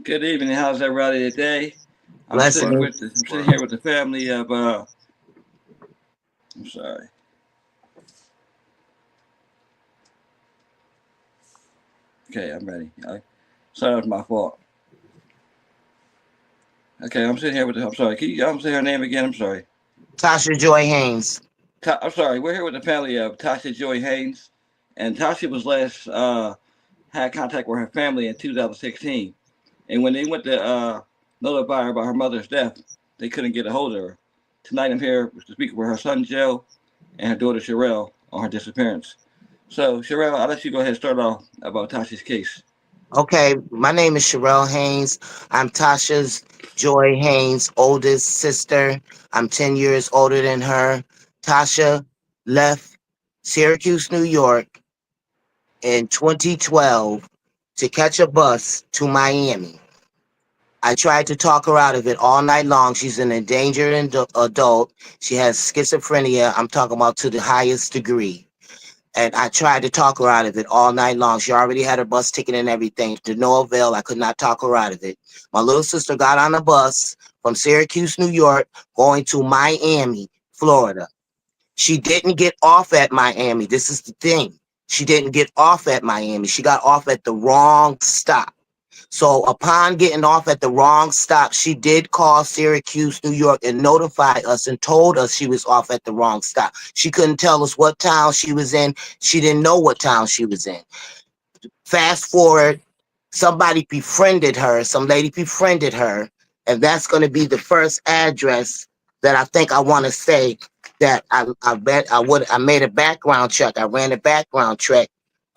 Good evening. How's everybody today? Blessing. I'm sitting here with the family of I'm sorry. Okay, I'm ready. Sorry, that was my fault. Okay, I'm sitting here with the. I'm sorry. Can you say her name again? I'm sorry. Tasha Joy Haynes. I'm sorry. We're here with the family of Tasha Joy Haynes, and Tasha was last had contact with her family in 2016, and when they went to notify her about her mother's death, they couldn't get a hold of her. Tonight, I'm here to speak with her son Joe and her daughter Sherelle on her disappearance. So, Sherelle, I'll let you go ahead and start off about Tasha's case. Okay, my name is Sherelle Haynes. I'm Tasha's Joy Haynes' oldest sister. I'm 10 years older than her. Tasha left Syracuse, New York in 2012 to catch a bus to Miami. I tried to talk her out of it all night long. She's an endangered adult. She has schizophrenia. I'm talking about to the highest degree. And I tried to talk her out of it all night long. She already had her bus ticket and everything. To no avail. I could not talk her out of it. My little sister got on a bus from Syracuse, New York, going to Miami, Florida. She didn't get off at Miami. This is the thing. She didn't get off at Miami. She got off at the wrong stop. So upon getting off at the wrong stop, she did call Syracuse, New York and notify us and told us she was off at the wrong stop. She couldn't tell us what town she was in. She didn't know what town she was in. Fast forward, somebody befriended her, some lady befriended her, and that's going to be the first address that I think I want to say that I bet I made a background check. I ran a background check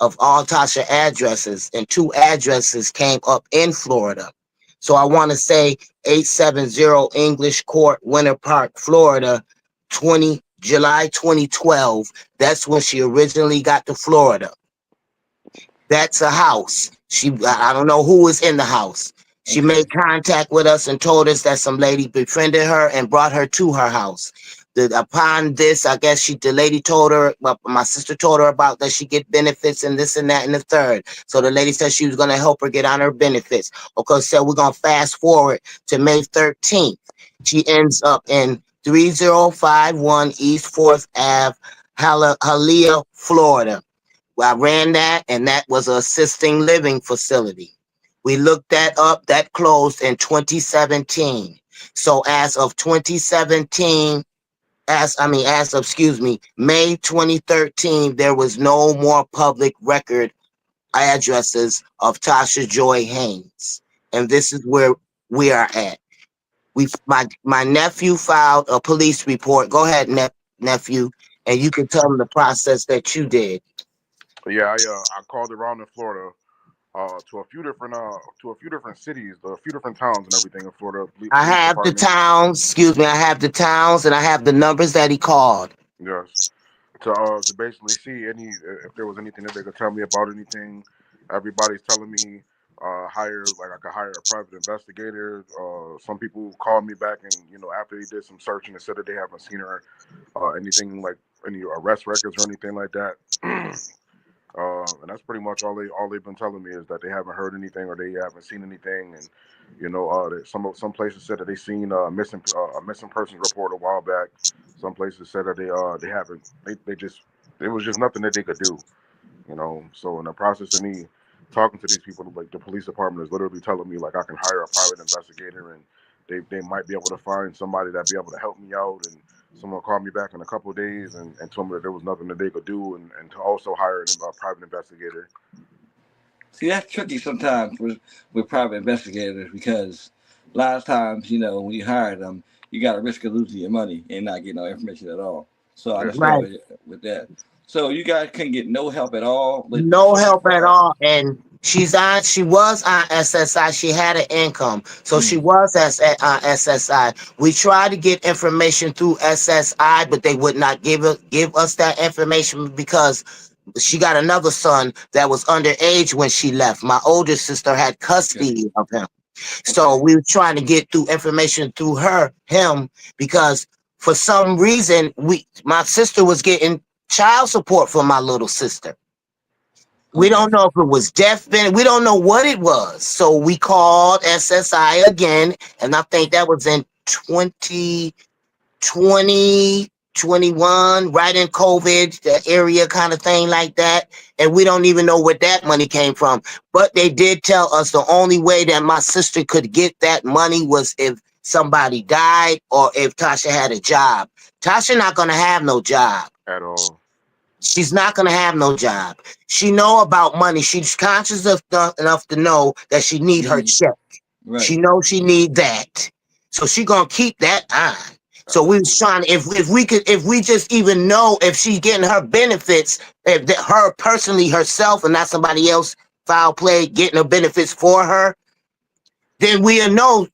of all Tasha addresses, and two addresses came up in Florida. So I want to say 870 English Court, Winter Park, Florida, 20 July 2012. That's when she originally got to Florida. That's a house. I don't know who was in the house. She Okay. made contact with us and told us that some lady befriended her and brought her to her house. Upon this, I guess the lady told her, well, my sister told her about that she get benefits and this and that and the third. So the lady said she was going to help her get on her benefits. Okay, so we're going to fast forward to May 13th. She ends up in 3051 East 4th Ave, Hialeah, Florida. I ran that, and that was an assisting living facility. We looked that up. That closed in 2017. So as of 2017, as of, excuse me, May 2013, there was no more public record addresses of Tasha Joy Haynes. And this is where we are at. My nephew filed a police report. Go ahead, nephew, and you can tell them the process that you did. Yeah, I called around in Florida to a few different cities, a few different towns and everything in Florida, I police have the departments. towns, excuse me, I have the towns and I have the numbers that he called. Yes, to basically see any if there was anything that they could tell me about anything. Everybody's telling me hire like I could hire a private investigator. Some people called me back and after they did some searching and said that they haven't seen her anything like any arrest records or anything like that. And that's pretty much all they've been telling me is that they haven't heard anything or they haven't seen anything. And that some places said that they seen a missing persons report a while back. Some places said that they haven't. They just it was just nothing that they could do. So in the process of me talking to these people, like the police department is literally telling me like I can hire a private investigator and they might be able to find somebody that be able to help me out. And someone called me back in a couple of days and told me that there was nothing that they could do and to also hire a private investigator. See, that's tricky sometimes with private investigators because a lot of times, when you hire them, you got a risk of losing your money and not getting no information at all. So I Yes, understand sir. Right. with that. So you guys couldn't get no help at all with No so help at far. all. And she was on SSI. She had an income. So she Mm, was on SSI. We tried to get information through SSI, but they would not give us that information because she got another son that was underage when she left. My older sister had okay. custody of him. So Okay. we were trying to get through information through him, because for some reason my sister was getting child support from my little sister. We Okay. don't know if it was death benefit. We don't know what it was. So we called SSI again, and I think that was in 2020, 21, right in COVID, the area kind of thing like that. And we don't even know where that money came from. But they did tell us the only way that my sister could get that money was if somebody died or if Tasha had a job. Tasha not gonna have no job. at all. She's not gonna have no job. She know about money. She's conscious of enough to know that she need her Hmm. check. Right. She knows she need that. So she gonna keep that on. So we was Absolutely. trying to, if we just even know if she's getting her benefits, if that her personally herself and not somebody else foul play getting her benefits for her, then we'll know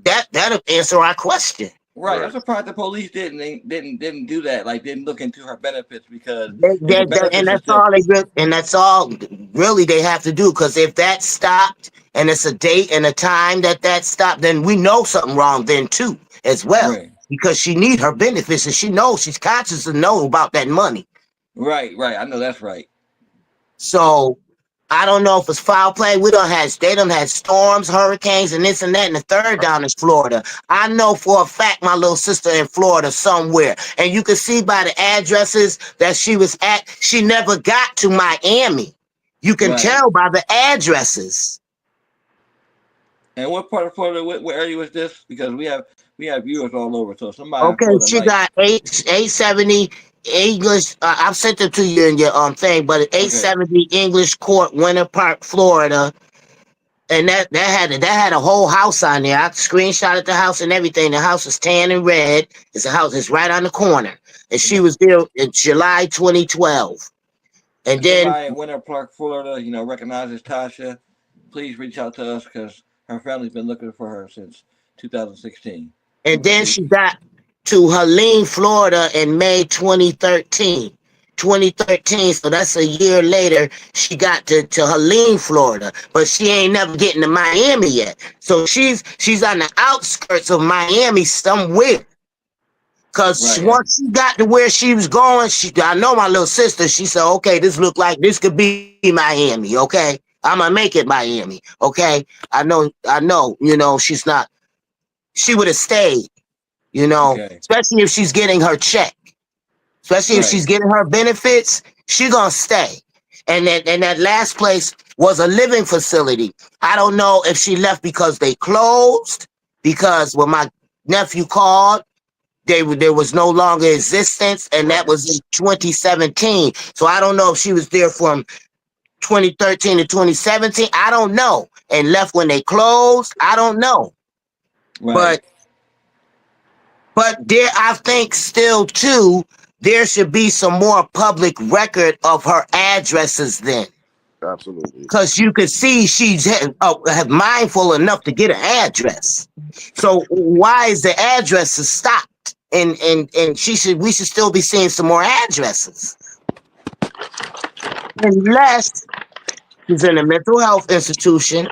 that'll answer our question. Right. I'm Right. surprised the police didn't do that. Like didn't look into her benefits because if the And benefits are that's still all and that's all really they have to do. Because if that stopped and it's a date and a time that stopped, then we know something wrong then too as well. right. Because she need her benefits and she knows she's conscious to know about that money. Right. Right. I know that's right. So I don't know if it's foul play. They don't had storms, hurricanes, and this and that, and the third down in Florida. I know for a fact my little sister in Florida somewhere. And you can see by the addresses that she was at, she never got to Miami. You can Right. tell by the addresses. And what part of Florida? What area was this? Because we have viewers all over. So somebody in Okay, Florida she might. got 870 English. I've sent it to you in your thing, but Okay. 870 English Court, Winter Park, Florida. And that had a whole house on there. I screenshotted the house and everything. The house is tan and red. It's a house. It's right on the corner. And And she was there in July 2012. And if then somebody in Winter Park, Florida, recognizes Tasha, please reach out to us because her family's been looking for her since 2016. and And then we, she got to Helene, Florida in May 2013. 2013, so that's a year later, she got to Helene, Florida, but she ain't never getting to Miami yet. So she's on the outskirts of Miami somewhere. Cause right. once she got to where she was going, I know my little sister, she said, okay, this look like this could be Miami, okay? I'm gonna make it Miami, okay? She's not, she would have stayed, Okay. especially if she's getting her check, especially if she's Right. getting her benefits, she gonna stay. And that last place was a living facility. I don't know if she left because they closed, because when my nephew called, there was no longer existence, and that Right. was in 2017. So I don't know if she was there from 2013 to 2017. I don't know, and left when they closed. I don't know, Right. but there, I think still too, there should be some more public record of her addresses then, Absolutely. because you could see she's mindful enough to get an address. So why is the addresses stopped? And we should still be seeing some more addresses. Unless she's in a mental health institution,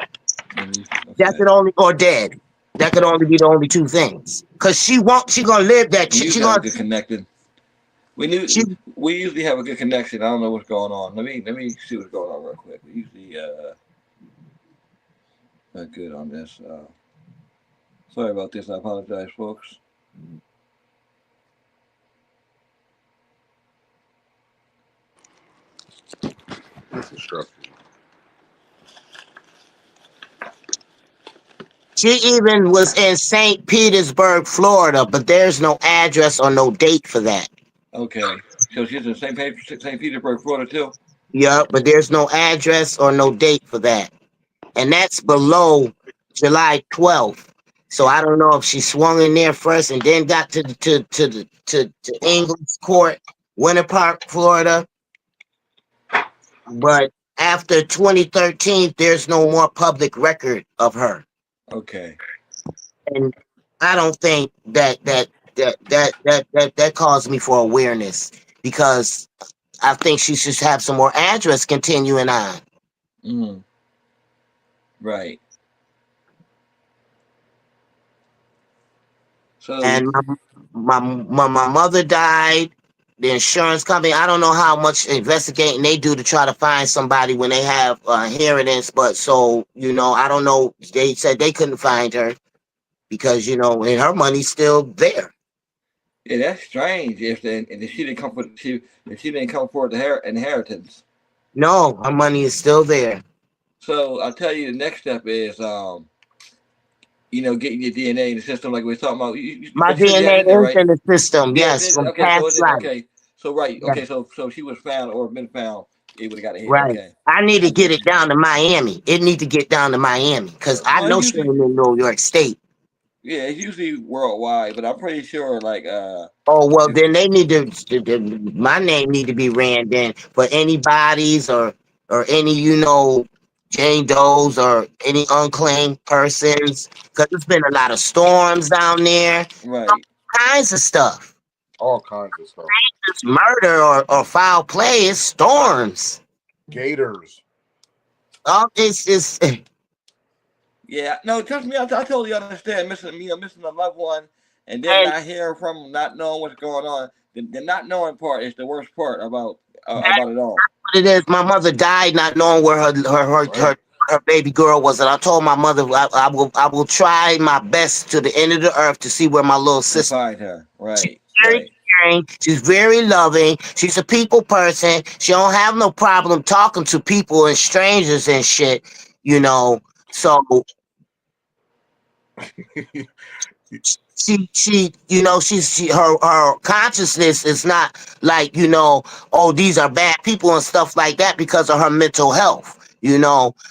that Okay. could only or dead. That could only be the only two things. Cause she gonna live that We she usually have a gonna good connection. she We usually have a good connection. I don't know what's going on. Let me see what's going on real quick. We usually not good on this. Sorry about this. I apologize, folks. This is stressful. she even was in St. Petersburg, Florida, but there's no address or no date for that. Okay. So she's in St. Petersburg, Florida, too. Yeah, but there's no address or no date for that. And that's below July 12th. So I don't know if she swung in there first and then got to English Court, Winter Park, Florida. But after 2013, there's no more public record of her, Okay. and I don't think that caused me for awareness, because I think she should have some more address continuing on. Mm, right. So, And my mother died the insurance company. I don't know how much investigating they do to try to find somebody when they have inheritance, but so I don't know. They said they couldn't find her because and her money's still there. Yeah, that's strange. If she didn't come for if she didn't come for the inheritance. No, her money is still there. So I'll tell you the next step is getting your DNA in the system like we were talking about. My But you said you DNA have it there, is right? in the system. Yeah, Yes, from okay, so past it's life. okay. So right, Yes, okay, so she was found or been found, it would have got a hit. right. Okay. I need I to get get what it you're down saying. to Miami. It need to get down to Miami because I Well know she usually ain't in New York State. yeah, it's usually worldwide, but I'm pretty sure like Oh well, if then they need my name need to be ran then for anybody's or any Jane Doe's or any unclaimed persons because there's been a lot of storms down there, right. kinds of stuff. All kinds of stuff. It's murder or foul play. It's storms. Gators. It's Yeah, no, trust me, I totally understand missing a loved one and then and not hearing from them, not knowing what's going on. The not knowing part is the worst part that's about it all. what it is. My mother died not knowing where Right. her baby girl was, and I told my mother I will try my best to the end of the earth to see where my little To sister. find her. She's Right, very right. caring. She's very loving. She's a people person. She don't have no problem talking to people and strangers and shit. You know. So her consciousness is not like oh, these are bad people and stuff like that because of her mental health.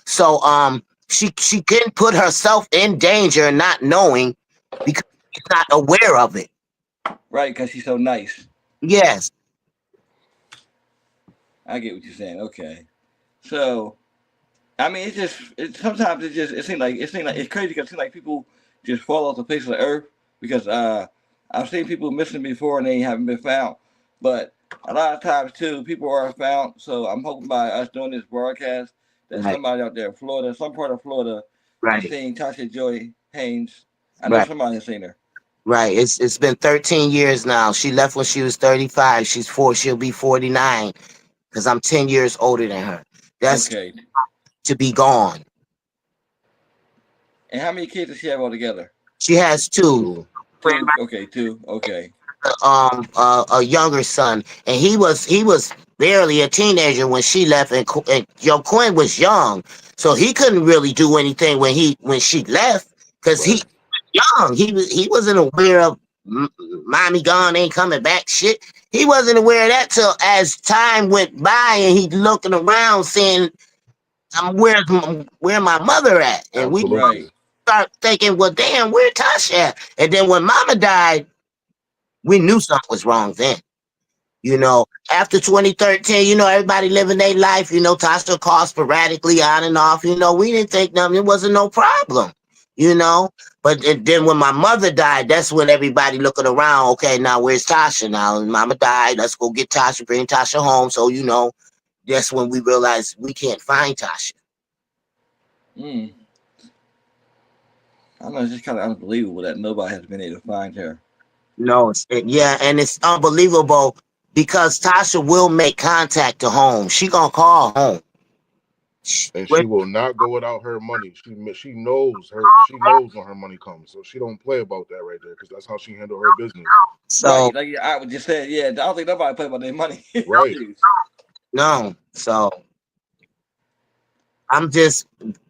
So she can put herself in danger not knowing because she's not aware of it. Right, because she's so nice. Yes. I get what you're saying. Okay. So I mean, sometimes it seems like it's crazy because it seems like people just fall off the face of the earth because I've seen people missing before and they haven't been found, but a lot of times too people are found. So I'm hoping by us doing this broadcast that Right. somebody out there in Florida, some part of Florida, has Right. seen Tasha Joy Haynes. I know Right. somebody has seen her. Right. It's been 13 years now. She left when she was 35. She'll be 49 because I'm 10 years older than her. That's Okay. to be gone. And how many kids does she have altogether? She has two. Two. Two. Okay. Two. Okay. A younger son, and he was barely a teenager when she left, and Quinn was young, so he couldn't really do anything when she left because he Right. young. He wasn't aware of mommy gone ain't coming back shit. He wasn't aware of that till as time went by, and he looking around saying, where my mother at?" And we Right. Absolutely. start thinking, well, damn, where Tasha at? And then when mama died, we knew something was wrong then. After 2013, everybody living their life, Tasha called sporadically on and off, we didn't think nothing, it wasn't no problem, you know. But then when my mother died, that's when everybody looking around, okay, now where's Tasha now? And mama died, let's go get Tasha, bring Tasha home. So, that's when we realized we can't find Tasha. Mm. I know it's just kind of unbelievable that nobody has been able to find her. No, yeah, and it's unbelievable because Tasha will make contact to home. She gonna call home. And she will not go without her money. She knows her. She knows when her money comes, so she don't play about that right there because that's how she handle her business. So Right, like I would just say, yeah, I don't think nobody play about their money. Right. Jeez. no, so I'm just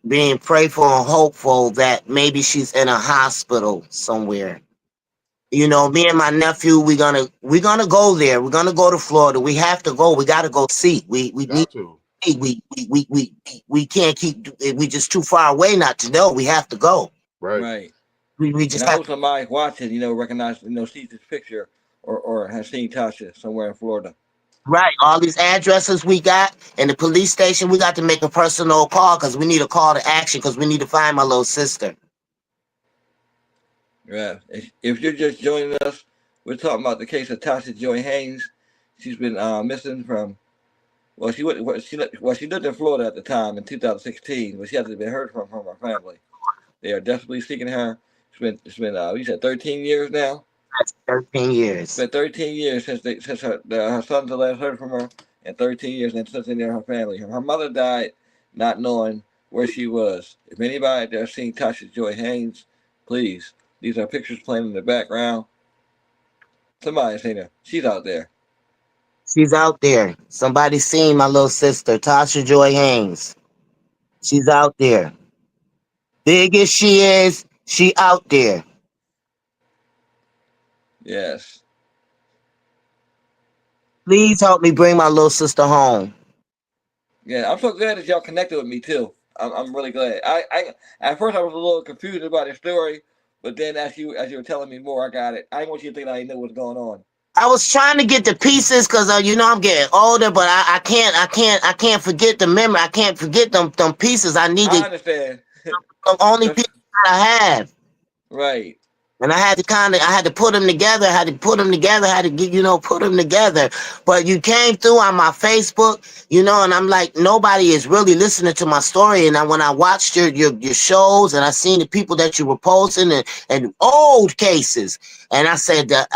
being prayerful and hopeful that maybe she's in a hospital somewhere. Me and my nephew, we're gonna go there. We're gonna go to Florida. We have to go. We gotta go see. We need Got to. to see. We can't keep. We just too far away not to know. We have to go. Right. Right. We And just I have hope somebody watching, recognize, sees this picture or has seen Tasha somewhere in Florida. right. All these addresses we got and the police station. We got to make a personal call because we need a call to action because we need to find my little sister. Yeah. If you're just joining us, we're talking about the case of Tasha Joy Haynes. She's been missing from she lived in Florida at the time in 2016, but she hasn't been heard from her family. They are desperately seeking her. It's been we said 13 years now. 13 years. It's been 13 years since her sons last heard from her, and 13 years and since in her family. Her mother died not knowing where she was. If anybody there seen Tasha Joy Haynes, please. These are pictures playing in the background. Somebody seen her. She's out there. She's out there. Somebody seen my little sister, Tasha Joy Haynes. She's out there. Big as she is, she out there. Yes. Please help me bring my little sister home. Yeah, I'm so glad that y'all connected with me too. I'm really glad. I at first I was a little confused about the story, but then as you were telling me more, I got it. I didn't want you to think I didn't know what's going on. I was trying to get the pieces because I'm getting older, but I can't forget the memory. I can't forget them pieces. I need I to understand. the only The- pieces I have. right. And I had to put them together. I had to put them together. I had to get, put them together. But you came through on my Facebook, and I'm like, nobody is really listening to my story. And when I watched your shows and I seen the people that you were posting and old cases, and I said that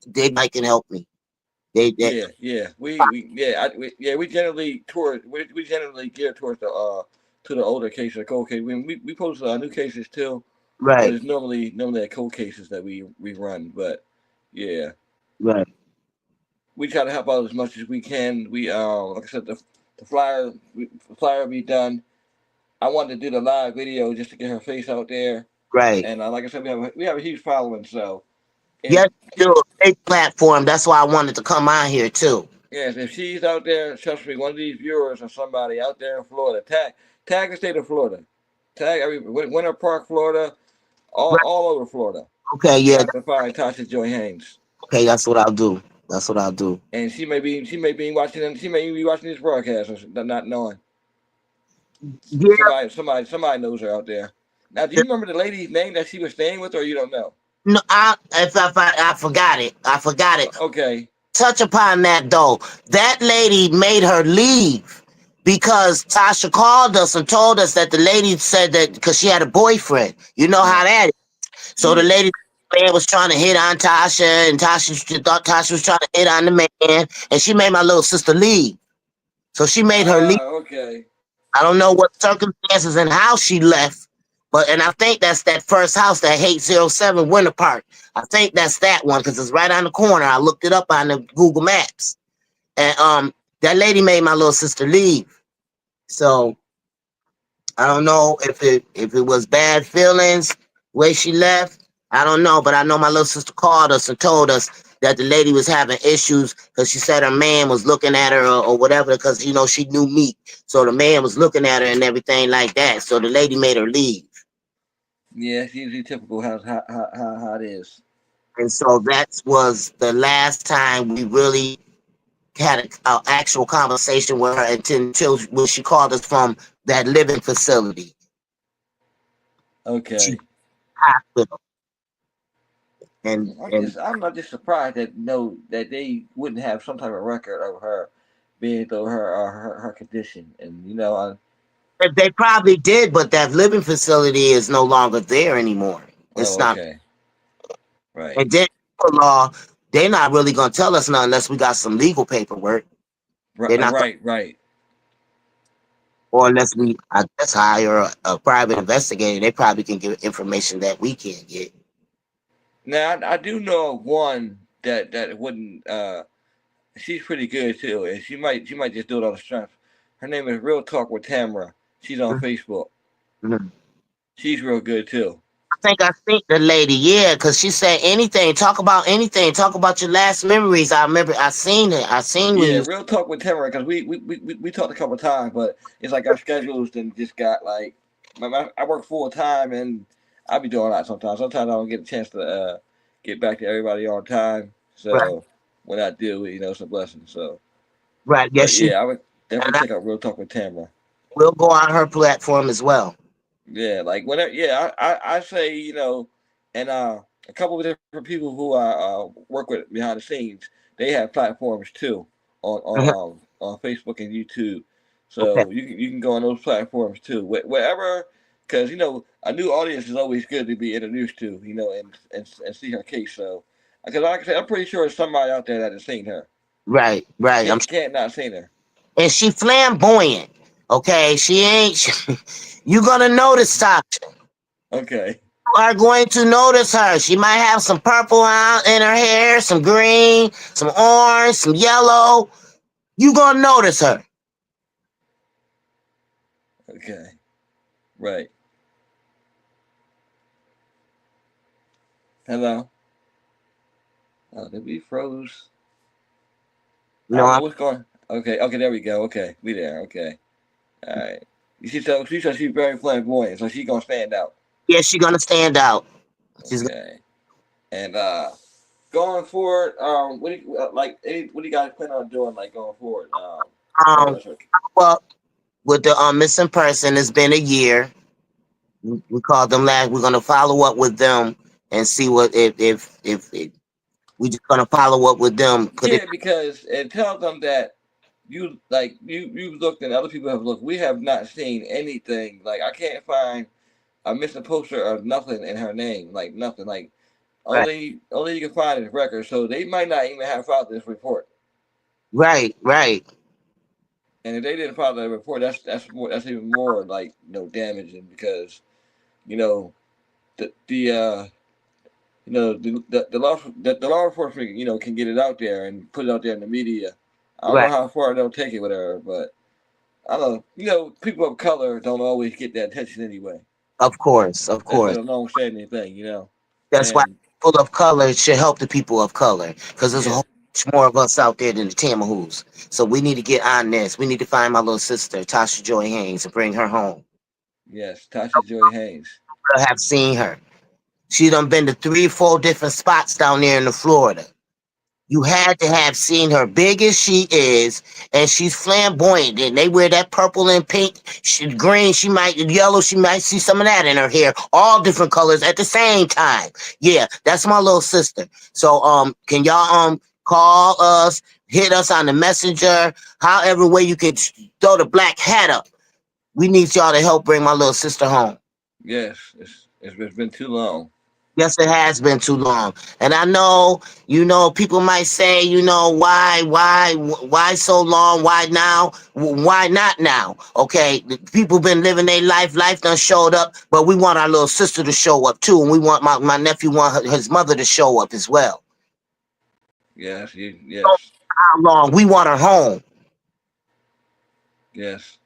they might can help me. They Yeah. We generally we generally gear towards the to the older cases, the cold cases. We post new cases too, but right, it's normally the cold cases that we run. But yeah, right, we try to help out as much as we can. We like I said, the flyer the flyer will be done. I wanted to do the live video just to get her face out there, right. and like I said, we have a huge following. So if Yes, do a big platform. That's why I wanted to come on here too. yes, if she's out there, trust me, one of these viewers or somebody out there in Florida, tag the state of Florida, tag every Winter Park, Florida, Right. all over Florida. Okay, You yeah. have to find Tasha Joy Haynes, Okay, that's what I'll do. That's what I'll do. and she may be watching this broadcast and not knowing. Yeah. Somebody knows her out there. Now, do you remember the lady's name that she was staying with, or you don't know? No, I forgot it. I forgot it. Okay. Touch upon that though. That lady made her leave because Tasha called us and told us that the lady said that because she had a boyfriend. You know how Uh, that is. So the yeah. lady man was trying to hit on Tasha, and Tasha thought Tasha was trying to hit on the man, and she made my little sister leave. So she made her leave. Okay. I don't know what circumstances and how she left, and I think that's that first house, that 807 Winter Park. I think that's that one because it's right on the corner. I looked it up on the Google Maps, and that lady made my little sister leave. So I don't know if it was bad feelings way she left. I don't know, but I know my little sister called us and told us that the lady was having issues because she said her man was looking at her or whatever because she knew me, so the man was looking at her and everything like that. So the lady made her leave, Yeah, it's usually typical how it is. and so that was the last time we really had an actual conversation with her until when she called us from that living facility. She Okay. hospital and I'm not just surprised that that they wouldn't have some type of record of her being through her condition, and they probably did, but that living facility is no longer there anymore. It's oh, not. okay. Right. And then law, they're not really gonna tell us nothing unless we got some legal paperwork. They're not gonna, Right. or unless we, I guess, hire a private investigator. They probably can give information that we can't get. Now I do know of one that wouldn't. She's pretty good too, and she might just do it on the strength. Her name is Real Talk with Tamara. She's on Facebook. Mhm. She's real good too. I think the lady, yeah, because she said anything, talk about anything, talk about your last memories. I remember I seen it. I seen when Yeah, you. Real Talk with Tamara because we talked a couple times, but it's like our schedules then just got like I work full time and I be doing a lot sometimes. Sometimes I don't get a chance to get back to everybody on time. Right, So when I do, it's a blessing. So, right. Yes, but she. yeah, I would definitely And I check out Real Talk with Tamara. will go on her platform as well. Yeah, like whenever. Yeah, I say and a couple of different people who I work with behind the scenes, they have platforms too Mhm. on Facebook and YouTube. Okay. So you can go on those platforms too. Wherever, because a new audience is always good to be introduced to. And see her case. So Because like I said, I'm pretty sure there's somebody out there that has seen her. Right, right. Can't not seen her. And she flamboyant. Okay, she ain't. You gonna notice Tasha. Okay. You are going to notice her. She might have some purple out in her hair, some green, some orange, some yellow. You gonna notice her. Okay. Right. Hello. Oh, did we froze? I No, don't know what's going. Okay. Okay. There we go. Okay. We there. Okay. All right. You see, so she said she's very flamboyant, so she's gonna stand out. yeah, she gonna stand out. She's Okay. And going forward, what do you like? What do you guys plan on doing, like going forward? As far um as her, well with the missing person. It's been a year. We called them last. We're gonna follow up with them and see what if we just gonna follow up with them. Put it yeah, because it tells them that you've looked and other people have looked. We have not seen anything. Like I can't find a missing poster of nothing in her name. Like nothing. Like right, only you can find is records. So they might not even have filed this report. right, right, And if they didn't file that report, that's even more like damaging because you know the the law enforcement can get it out there and put it out there in the media. I don't know right. how far they'll take it with her, but I don't know. People of color don't always get that attention anyway. Of course, of That's course. been a long-standing thing. That's why And people of color should help the people of color because there's a yes, whole bunch more of us out there than the Tamahoos. So we need to get on this. We need to find my little sister, Tasha Joy Haynes, and bring her home. yes, Tasha Joy Haynes. I have seen her. She done been to 3, 4 different spots down there in the Florida. You had to have seen her, big as she is, and she's flamboyant. And they wear that purple and pink, green. She might yellow. She might see some of that in her hair, all different colors at the same time. Yeah, that's my little sister. So can y'all call us, hit us on the messenger, however way you can throw the black hat up. We need y'all to help bring my little sister home. Yes, it's been too long. Yes, it has been too long. And I know, people might say, why so long? Why now? Why not now? Okay, people been living their life. Life done showed up, but we want our little sister to show up too. And we want my nephew, his mother to show up as well. Yes, How long? We want her home. yes.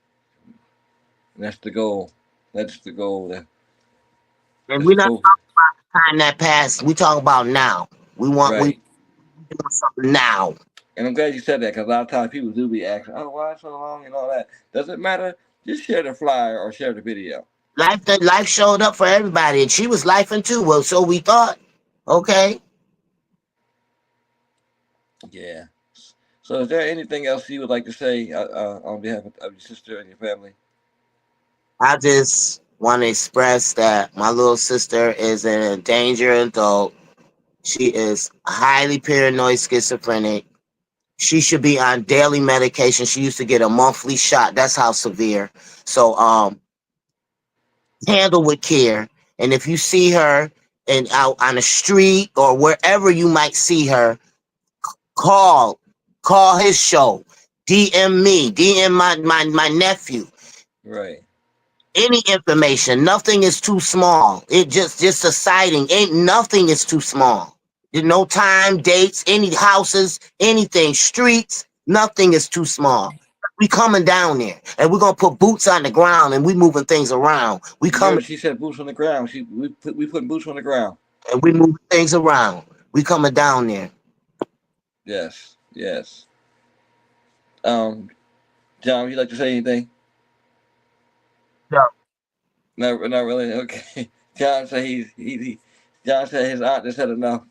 That's the goal. That's the goal. And Let's we're not go. time that passed. We talk about now. We Right. want something now. And I'm glad you said that because a lot of times people do be asking, "Oh, why so long?" and all that. Doesn't matter. Just share the flyer or share the video. Life showed up for everybody, and she was lifing too. Well, so we thought. Okay. Yeah. So, is there anything else you would like to say on behalf of your sister and your family? I just want to express that my little sister is an endangered adult. She is highly paranoid schizophrenic. She should be on daily medication. She used to get a monthly shot. That's how severe. So handle with care. And if you see her and out on the street or wherever you might see her, call. Call his show. DM me. DM my nephew. Right. Any information. Nothing is too small. It just a sighting. Ain't nothing is too small. There's no time, dates, any houses, anything, streets. Nothing is too small. We coming down there, and we're gonna put boots on the ground, and we moving things around. We You coming heard she said boots on the ground. We putting boots on the ground. and we moving things around. We coming down there. Yes. Yes. Um, John, would you like to say anything? Yeah. Not really. Okay. John said John said his aunt just had enough.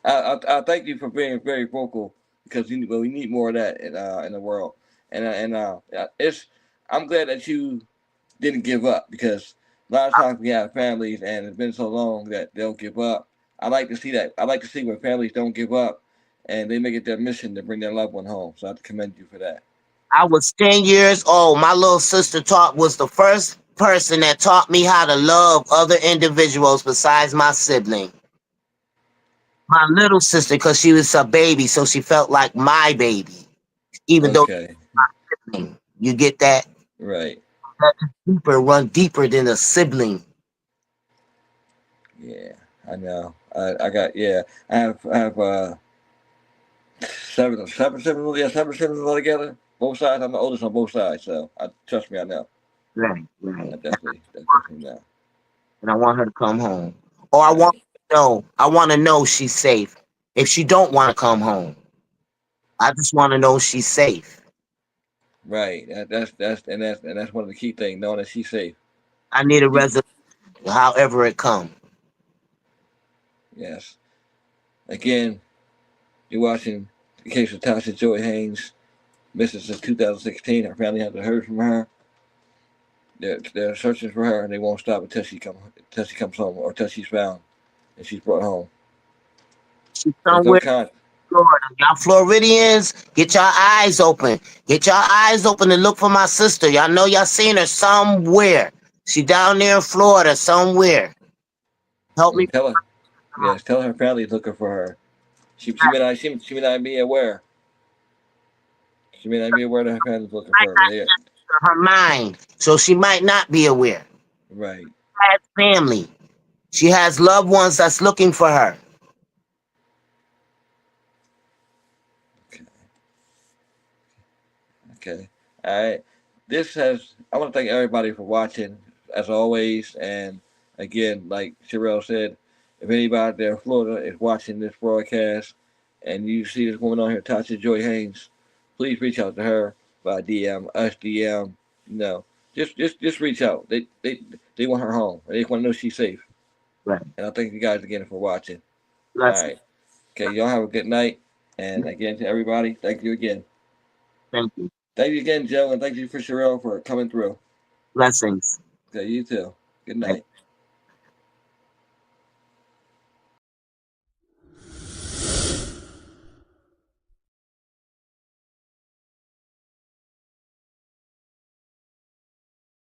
I thank you for being very vocal because we need more of that in the world. And it's I'm glad that you didn't give up because a lot of times we have families and it's been so long that they'll give up. I like to see that. I like to see when families don't give up and they make it their mission to bring their loved one home. So I have to commend you for that. I was 10 years old. My little sister was the first person that taught me how to love other individuals besides my sibling. My little sister, because she was a baby, so she felt like my baby, even though Okay. you get that. Right. That deeper, run deeper than a sibling. Yeah. I know. I got yeah. I have seven siblings. Yeah, seven siblings altogether. Both sides. I'm the oldest on both sides, so trust me. I know. Right, right. I definitely know. And I want her to come home. Or Right. I want to know she's safe. If she don't want to come home, I just want to know she's safe. Right. That's one of the key things, knowing that she's safe. I need a You, resolution, however it come. yes. Again, you're watching the case of Tasha Joy Haynes, missing since 2016. Her family hasn't heard from her. They're searching for her, and they won't stop until she comes home or until she's found and she's brought home. She's There's no somewhere con. in Florida. Y'all Floridians, get y'all eyes open. Get y'all eyes open and look for my sister. Y'all know y'all seen her somewhere. She down there in Florida somewhere. Help me. And tell her, yes, tell her family's looking for her. She may not be aware. She may not be aware that her family's looking for her. They, Her mind, so she might not be aware. right. She has family. She has loved ones that's looking for her. Okay. Okay. All right. This has. I want to thank everybody for watching, as always. And again, like Sherelle said, if anybody out there in Florida is watching this broadcast, and you see this woman on here, Tasha Joy Haynes, please reach out to her by DM, us DM. No, just reach out. They want her home. They want to know she's safe. Right. And I thank you guys again for watching. All Blessings. right. Okay. Y'all have a good night. And again, to everybody, thank you again. Thank you. Thank you again, Joe, and thank you for Sherelle for coming through. Blessings. Okay, you too. Good night.